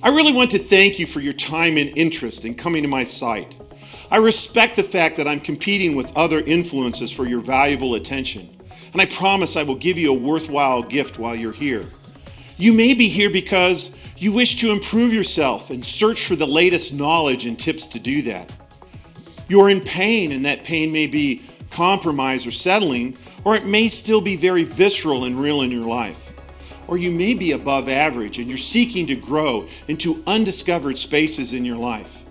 I really want to thank you for your time and interest in coming to my site. I respect the fact that I'm competing with other influences for your valuable attention, and I promise I will give you a worthwhile gift while you're here. You may be here because you wish to improve yourself and search for the latest knowledge and tips to do that. You're in pain, and that pain may be compromised or settling, or it may still be very visceral and real in your life. Or you may be above average and you're seeking to grow into undiscovered spaces in your life.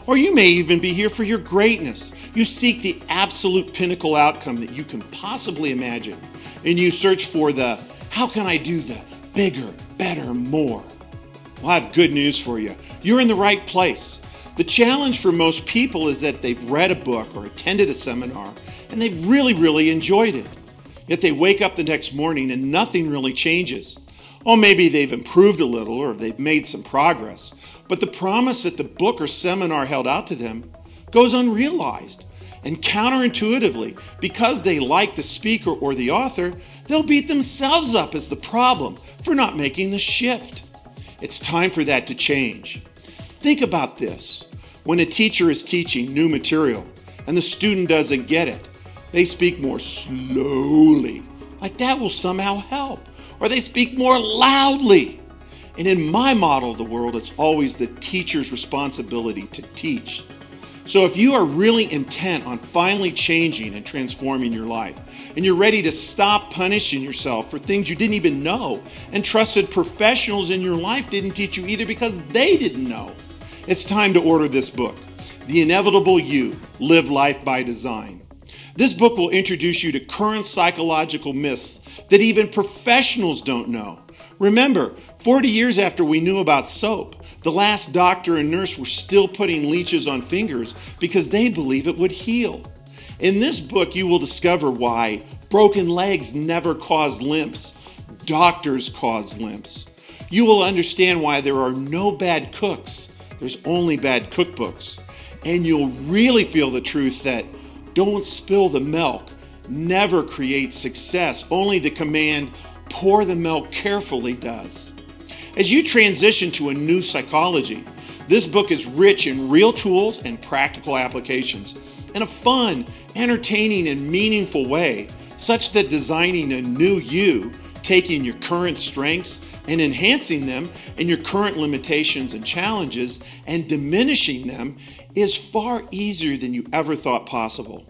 Or you may even be here for your greatness. You seek the absolute pinnacle outcome that you can possibly imagine, and you search for the, how can I do the bigger, better, more? Well, I have good news for you. You're in the right place. The challenge for most people is that they've read a book or attended a seminar and they've really enjoyed it. Yet they wake up the next morning and nothing really changes. Oh, maybe they've improved a little or they've made some progress, but the promise that the book or seminar held out to them goes unrealized. And counterintuitively, because they like the speaker or the author, they'll beat themselves up as the problem for not making the shift. It's time for that to change. Think about this. When a teacher is teaching new material and the student doesn't get it, they speak more slowly, like that will somehow help. Or they speak more loudly. And in my model of the world, it's always the teacher's responsibility to teach. So if you are really intent on finally changing and transforming your life, and you're ready to stop punishing yourself for things you didn't even know, and trusted professionals in your life didn't teach you either because they didn't know, it's time to order this book, The Inevitable You, Live Life by Design. This book will introduce you to current psychological myths that even professionals don't know. Remember, 40 years after we knew about soap, the last doctor and nurse were still putting leeches on fingers because they believe it would heal. In this book, you will discover why broken legs never cause limps. Doctors cause limps. You will understand why there are no bad cooks. There's only bad cookbooks. And you'll really feel the truth that don't spill the milk never creates success. Only the command, pour the milk carefully, does. As you transition to a new psychology, this book is rich in real tools and practical applications in a fun, entertaining, and meaningful way, such that designing a new you, taking your current strengths and enhancing them, and your current limitations and challenges and diminishing them, is far easier than you ever thought possible.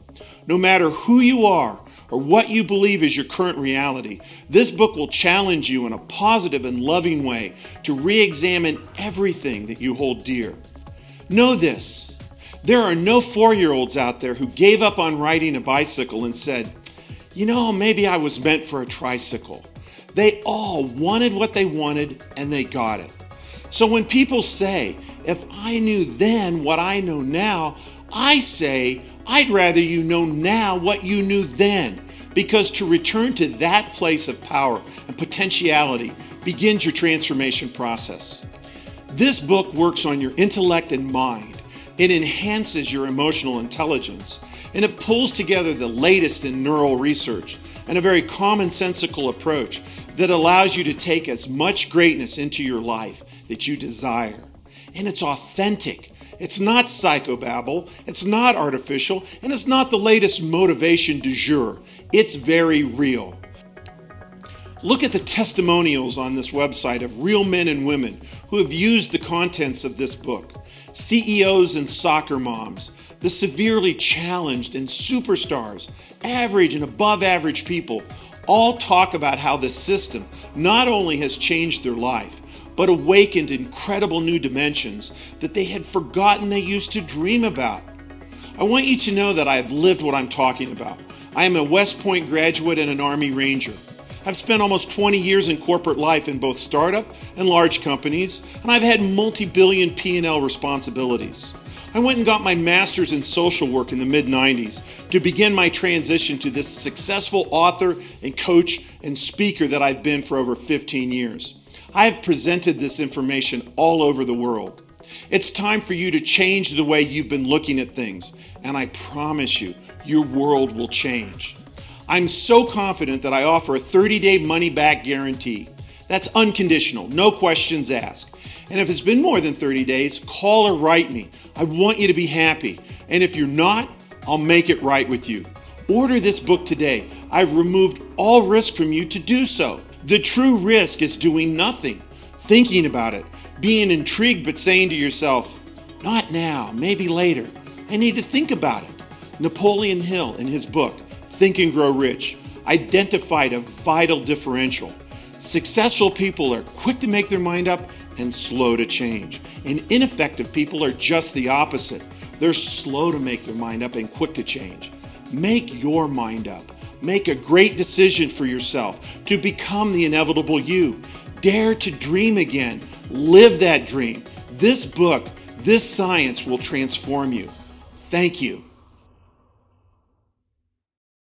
No matter who you are or what you believe is your current reality, this book will challenge you in a positive and loving way to re-examine everything that you hold dear. Know this, there are no 4-year-olds out there who gave up on riding a bicycle and said, you know, maybe I was meant for a tricycle. They all wanted what they wanted and they got it. So when people say, if I knew then what I know now, I say, I'd rather you know now what you knew then, because to return to that place of power and potentiality begins your transformation process. This book works on your intellect and mind. It enhances your emotional intelligence, and it pulls together the latest in neural research and a very commonsensical approach that allows you to take as much greatness into your life that you desire. And it's authentic. It's not psychobabble, it's not artificial, and it's not the latest motivation du jour. It's very real. Look at the testimonials on this website of real men and women who have used the contents of this book. CEOs and soccer moms, the severely challenged and superstars, average and above average people, all talk about how the system not only has changed their life, but awakened incredible new dimensions that they had forgotten they used to dream about. I want you to know that I have lived what I'm talking about. I am a West Point graduate and an Army Ranger. I've spent almost 20 years in corporate life in both startup and large companies, and I've had multi-billion P&L responsibilities. I went and got my master's in social work in the mid-90s to begin my transition to this successful author and coach and speaker that I've been for over 15 years. I have presented this information all over the world. It's time for you to change the way you've been looking at things, and I promise you, your world will change. I'm so confident that I offer a 30-day money-back guarantee. That's unconditional, no questions asked. And if it's been more than 30 days, call or write me. I want you to be happy. And if you're not, I'll make it right with you. Order this book today. I've removed all risk from you to do so. The true risk is doing nothing, thinking about it, being intrigued but saying to yourself, not now, maybe later. I need to think about it. Napoleon Hill, in his book, Think and Grow Rich, identified a vital differential. Successful people are quick to make their mind up and slow to change. And ineffective people are just the opposite. They're slow to make their mind up and quick to change. Make your mind up. Make a great decision for yourself to become the inevitable you. Dare to dream again. Live that dream. This book, this science will transform you. Thank you.